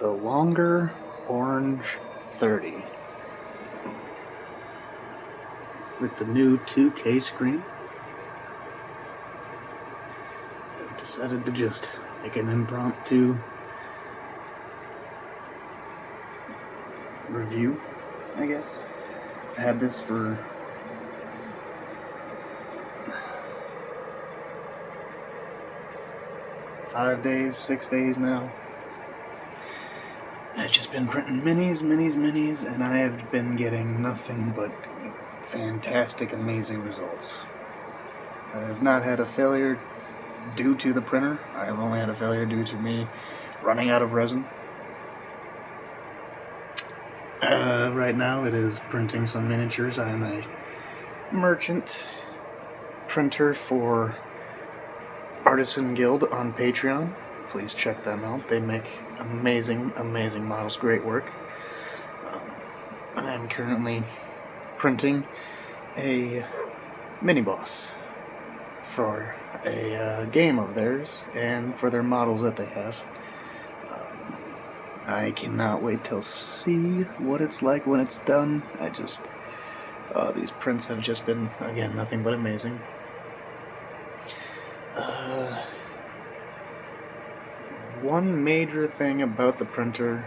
the longer orange 30 with the new 2K screen. I decided to just make an impromptu review, I guess. I've had this for five days, 6 days now. I've just been printing minis, and I have been getting nothing but fantastic, amazing results. I have not had a failure due to the printer. I have only had a failure due to me running out of resin. Right now it is printing some miniatures. I am a merchant printer for Artisan Guild on Patreon. Please check them out. They make amazing models. Great work. I am currently printing a mini boss for a game of theirs and for their models that they have. I cannot wait to see what it's like when it's done. These prints have just been, again, nothing but amazing. One major thing about the printer,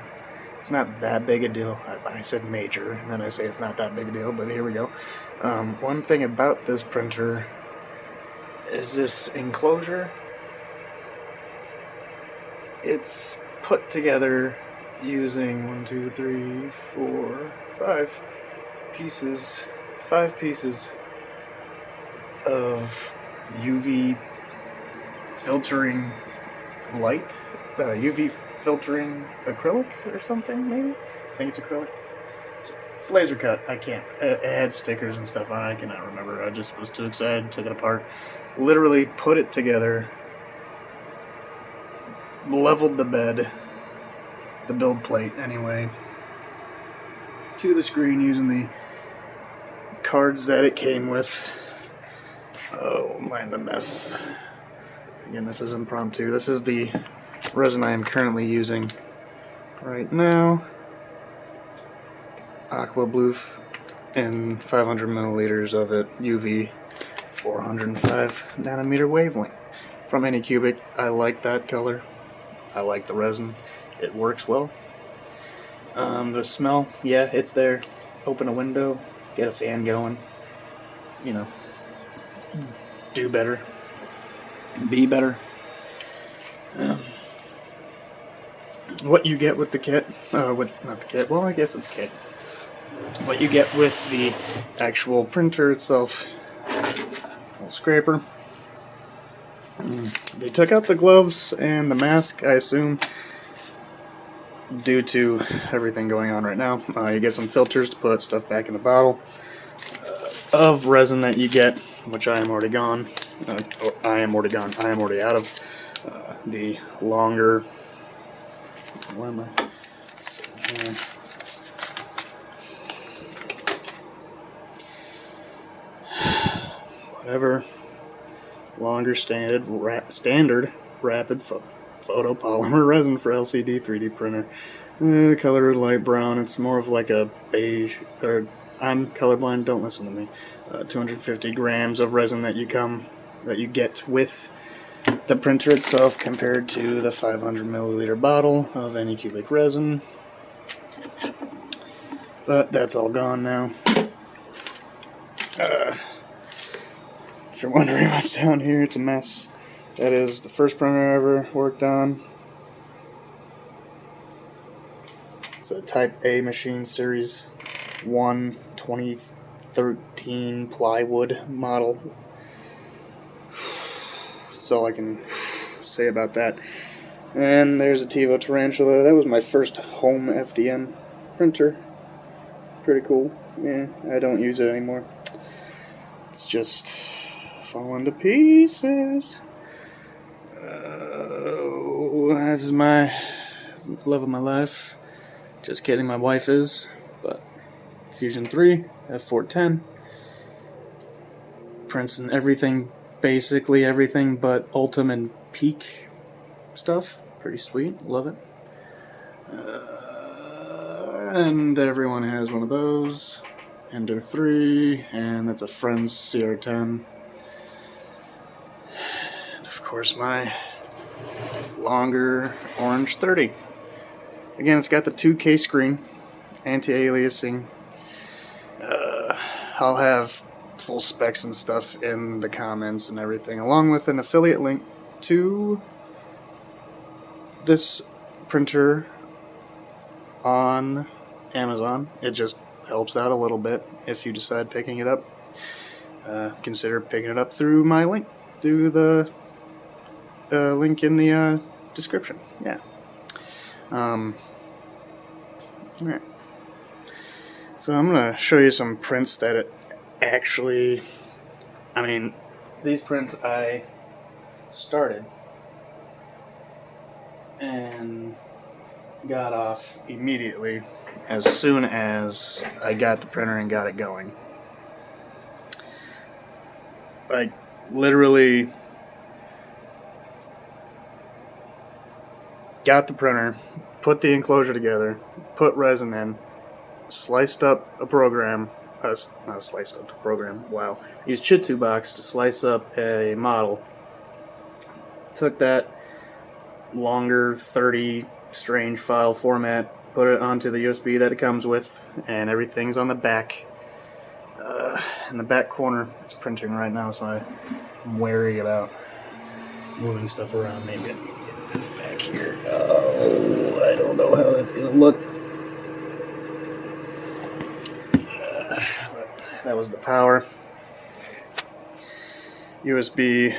it's not that big a deal. I said major, and then I say it's not that big a deal, but here we go. One thing about this printer is this enclosure. It's put together using 5 pieces of UV filtering light, UV filtering acrylic or something, maybe? I think it's acrylic. It's laser cut. It had stickers and stuff on it. I cannot remember. I just was too excited, took it apart, literally put it together, leveled the bed, the build plate anyway, to the screen using the cards that it came with. Oh, mind the mess. Again, this is impromptu. This is the resin I am currently using right now. Aqua Blue and 500 milliliters of it, UV 405 nanometer wavelength from Anycubic. I like that color. I like the resin. It works well. The smell, yeah, it's there. Open a window, get a fan going, you know, do better, be better. What you get with the kit, not the kit, well, I guess it's kit. What you get with the actual printer itself, little scraper. They took out the gloves and the mask, I assume, due to everything going on right now. You get some filters to put stuff back in the bottle of resin that you get, which I am already gone. I am already out of the longer. Where am I? Whatever. Longer standard rapid photopolymer resin for LCD 3D printer. The color is light brown. It's more of like a beige, or I'm colorblind, don't listen to me. 250 grams of resin that you get with the printer itself, compared to the 500 milliliter bottle of Anycubic resin. But that's all gone now. If you're wondering what's down here, it's a mess. That is the first printer I ever worked on. It's a Type A machine, Series 1, 2013 plywood model. That's all I can say about that. And there's a TiVo Tarantula. That was my first home FDM printer. Pretty cool. Yeah, I don't use it anymore. It's just falling to pieces. This is my love of my life. Just kidding, my wife is. But Fusion 3, F410. Prints and everything, basically everything but Ultim and Peak stuff. Pretty sweet, love it. And everyone has one of those. Ender 3, and that's a Friends CR10. And of course my longer orange 30. Again, it's got the 2K screen, anti-aliasing. I'll have full specs and stuff in the comments and everything, along with an affiliate link to this printer on Amazon. It just helps out a little bit if you decide picking it up. Consider picking it up through my link, through the link in the description. Yeah. Alright. So I'm going to show you some prints that it actually, I mean, these prints I started and got off immediately as soon as I got the printer and got it going. I literally got the printer, put the enclosure together, put resin in, sliced up a program, not sliced up the program, wow. Used chit-2 box to slice up a model. Took that longer 30 strange file format, put it onto the USB that it comes with, and everything's on the back. In the back corner, it's printing right now, so I'm wary about moving stuff around. Maybe I can get this back here. Oh, I don't know how that's gonna look. That was the power, USB,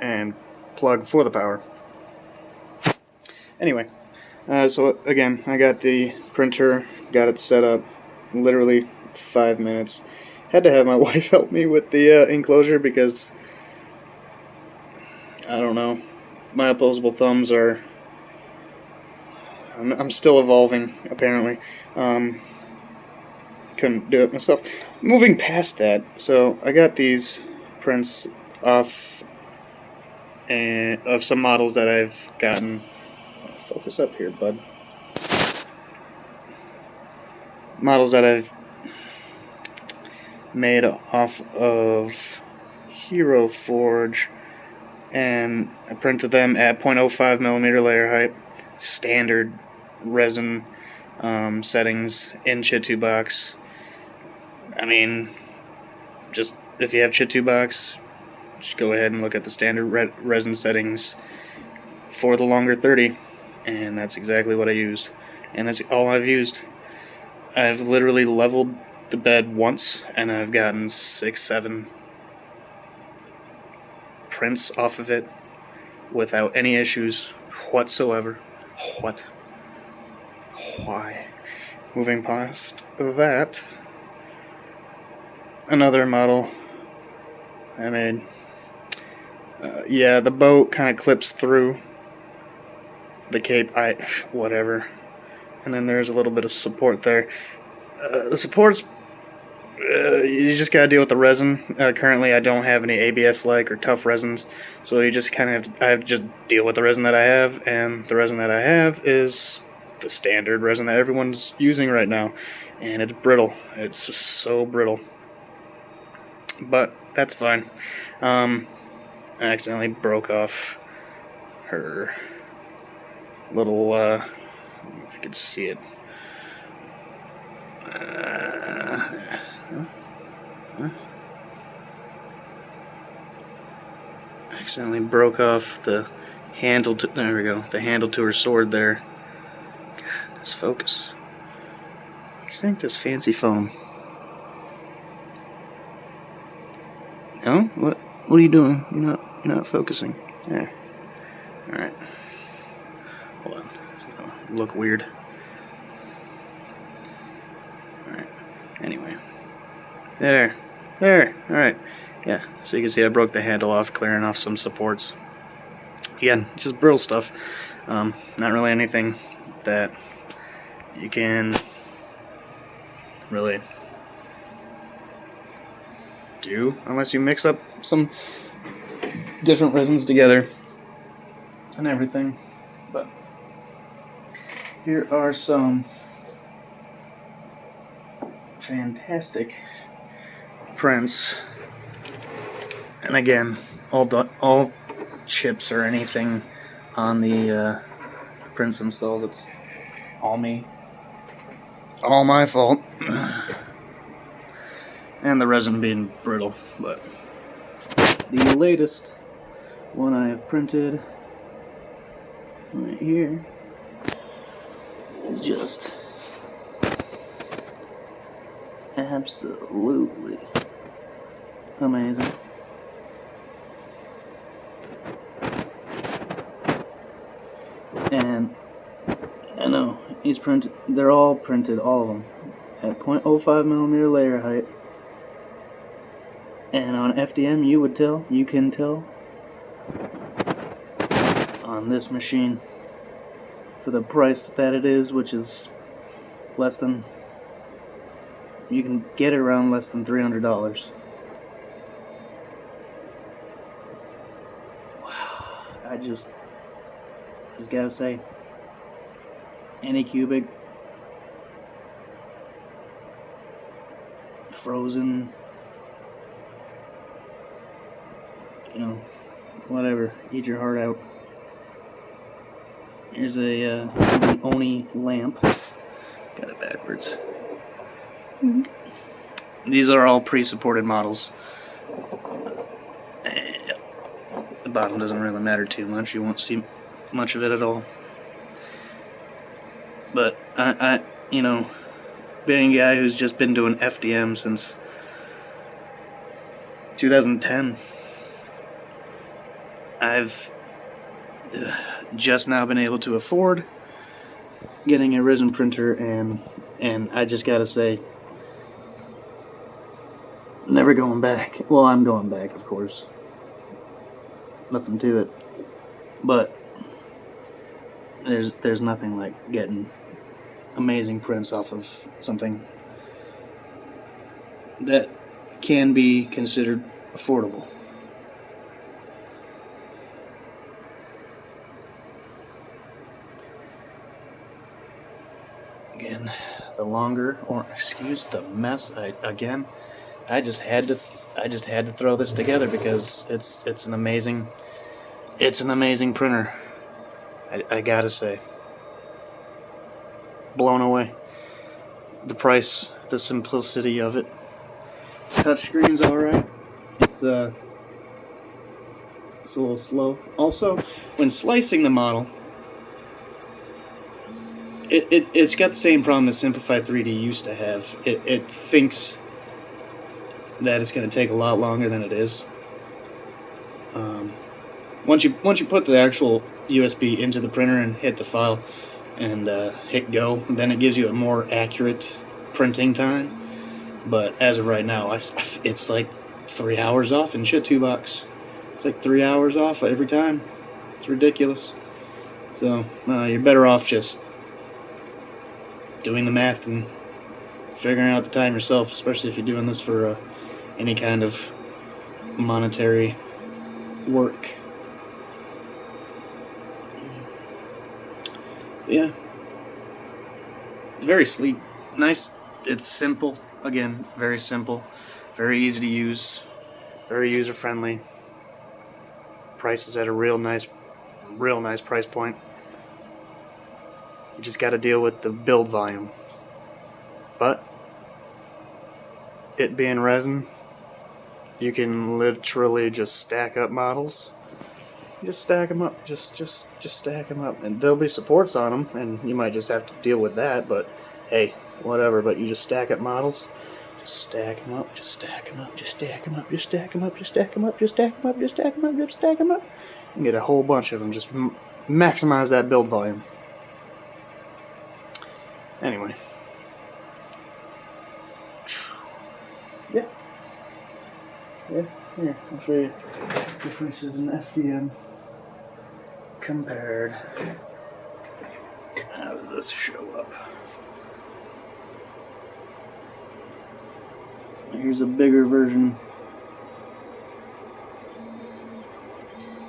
and plug for the power. Anyway, so again, I got the printer, got it set up, literally 5 minutes. Had to have my wife help me with the enclosure because, I don't know, my opposable thumbs are, I'm still evolving, apparently. Couldn't do it myself. Moving past that, so I got these prints off of some models that I've gotten. Focus up here, bud. Models that I've made off of Hero Forge, and I printed them at 0.05 millimeter layer height, standard resin settings in chit-2 box. I mean, just if you have chit-2 box, just go ahead and look at the standard resin settings for the longer 30, and that's exactly what I used, and that's all I've used. I've literally leveled the bed once, and I've gotten 6-7 prints off of it without any issues whatsoever. What? Why? Moving past that, another model I made. Yeah, the boat kind of clips through the cape. Whatever. And then there's a little bit of support there. The support's, you just gotta deal with the resin. Currently, I don't have any ABS-like or tough resins, so you just kind of I have to just deal with the resin that I have, and the resin that I have is the standard resin that everyone's using right now, and it's brittle. It's just so brittle. But that's fine. I accidentally broke off her little, I don't know if you can see it. Accidentally broke off the handle to, there we go, the handle to her sword there. God, let's focus. What do you think, this fancy phone? No? What are you doing? You're not focusing. There. Alright. Hold on. It's gonna look weird. Alright. Anyway. There. Alright. Yeah. So you can see I broke the handle off, clearing off some supports. Again, just brittle stuff. Not really anything that you can really do unless you mix up some different resins together and everything. But Here are some fantastic prints, and again, all chips or anything on the prints themselves. It's all me, all my fault, and the resin being brittle. But the latest one I have printed right here is just absolutely amazing. And I know he's printed, they're all printed, all of them, at 0.05 millimeter layer height. And on FDM, you can tell on this machine, for the price that it is, which is less than, you can get it around less than $300. Wow, I just gotta say, Anycubic, frozen, you know, whatever, eat your heart out. Here's a Oni lamp. Got it backwards. These are all pre-supported models. The bottom doesn't really matter too much. You won't see much of it at all. But I you know, being a guy who's just been doing FDM since 2010, I've just now been able to afford getting a resin printer, and I just gotta say, never going back. Well, I'm going back, of course. Nothing to it. But there's nothing like getting amazing prints off of something that can be considered affordable. Again, the longer, or excuse the mess, I just had to throw this together because it's an amazing printer. I gotta say, blown away. The price, the simplicity of it. Touchscreen's alright. It's a little slow. Also, when slicing the model, it's got the same problem as Simplified 3D used to have. It thinks that it's going to take a lot longer than it is. Once you put the actual USB into the printer and hit the file and hit go, then it gives you a more accurate printing time. But as of right now, it's like 3 hours off and shit $2. It's like 3 hours off every time. It's ridiculous. So you're better off just doing the math and figuring out the time yourself, especially if you're doing this for any kind of monetary work. Yeah, very sleek, nice. It's simple. Again, very simple, very easy to use, very user friendly. Price is at a real nice price point. You just got to deal with the build volume. But it being resin, you can literally just stack up models. Just stack them up. Just stack them up, and there'll be supports on them, and you might just have to deal with that. But hey, whatever. But you just stack up models. Just stack them up. Just stack them up. Just stack them up. Just stack them up. Just stack them up. Just stack them up. Just stack them up. Just stack them up. And get a whole bunch of them. Just maximize that build volume. Anyway. Yeah. Here, I'll show you differences in FDM compared. How does this show up? Here's a bigger version.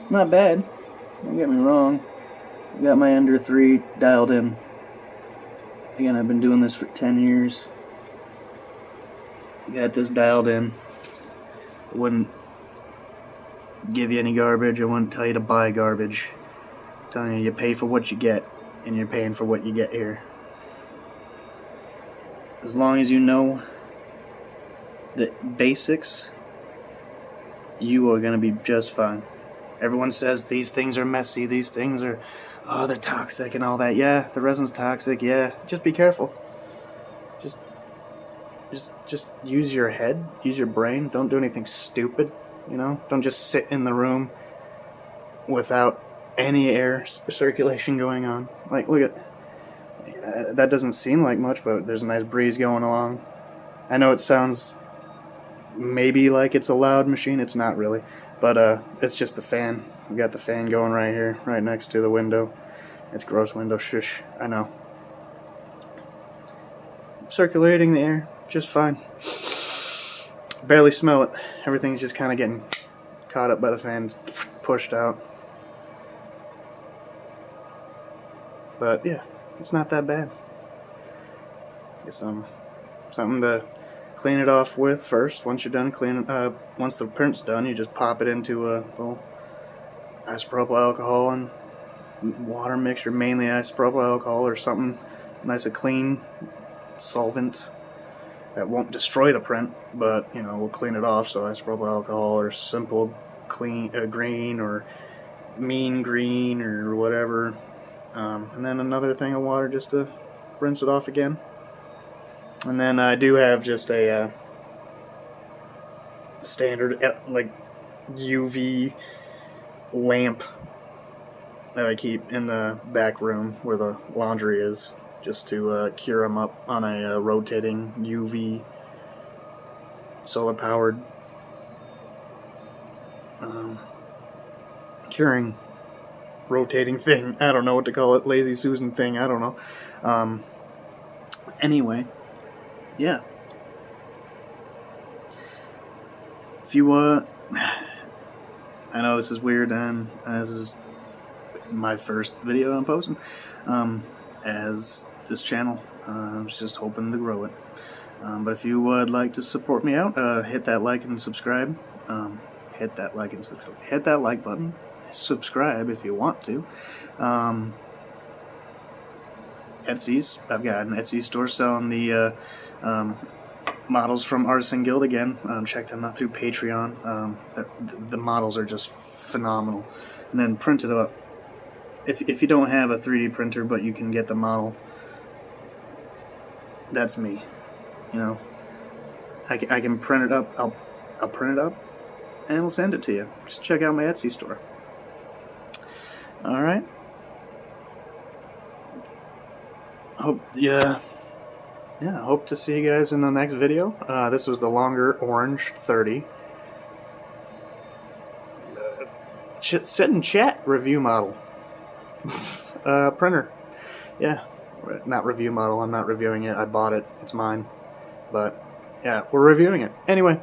Not bad, don't get me wrong. I got my under 3 dialed in. Again, I've been doing this for 10 years. Got this dialed in. I wouldn't give you any garbage. I wouldn't tell you to buy garbage. I'm telling you, you pay for what you get, and you're paying for what you get here. As long as you know the basics, you are going to be just fine. Everyone says these things are messy, these things are, oh, they're toxic and all that. Yeah, the resin's toxic, yeah. Just be careful. Just use your head, use your brain. Don't do anything stupid, you know? Don't just sit in the room without any air circulation going on. Like, look at, that doesn't seem like much, but there's a nice breeze going along. I know it sounds maybe like it's a loud machine. It's not really, but it's just the fan. We got the fan going right here, right next to the window. It's gross window, shush, I know. Circulating the air just fine. Barely smell it. Everything's just kind of getting caught up by the fan, pushed out. But yeah, it's not that bad. Get something to clean it off with first. Once you're done cleaning, once the print's done, you just pop it into a little isopropyl alcohol and water mixture, mainly isopropyl alcohol or something nice and clean solvent that won't destroy the print, but you know, we'll clean it off. So isopropyl alcohol or simple clean green or mean green or whatever, and then another thing of water just to rinse it off again. And then I do have just a standard like UV lamp that I keep in the back room where the laundry is, just to cure them up on a rotating UV solar-powered curing rotating thing. I don't know what to call it. Lazy Susan thing. I don't know. Anyway, yeah. If you I know this is weird, and this is my first video I'm posting as this channel. I was just hoping to grow it. But if you would like to support me out, hit that like and subscribe. Hit that like and subscribe. Hit that like button. Subscribe if you want to. Etsy's. I've got an Etsy store selling the models from Artisan Guild again. Check them out through Patreon. The models are just phenomenal. And then print it up. If you don't have a 3D printer but you can get the model, that's me. You know, I can print it up. I'll print it up and I'll send it to you. Just check out my Etsy store. All right. Hope to see you guys in the next video. This was the longer orange 30. Sit and chat review model. Printer. Yeah, not review model. I'm not reviewing it. I bought it. It's mine. But yeah, we're reviewing it. Anyway,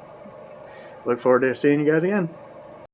look forward to seeing you guys again.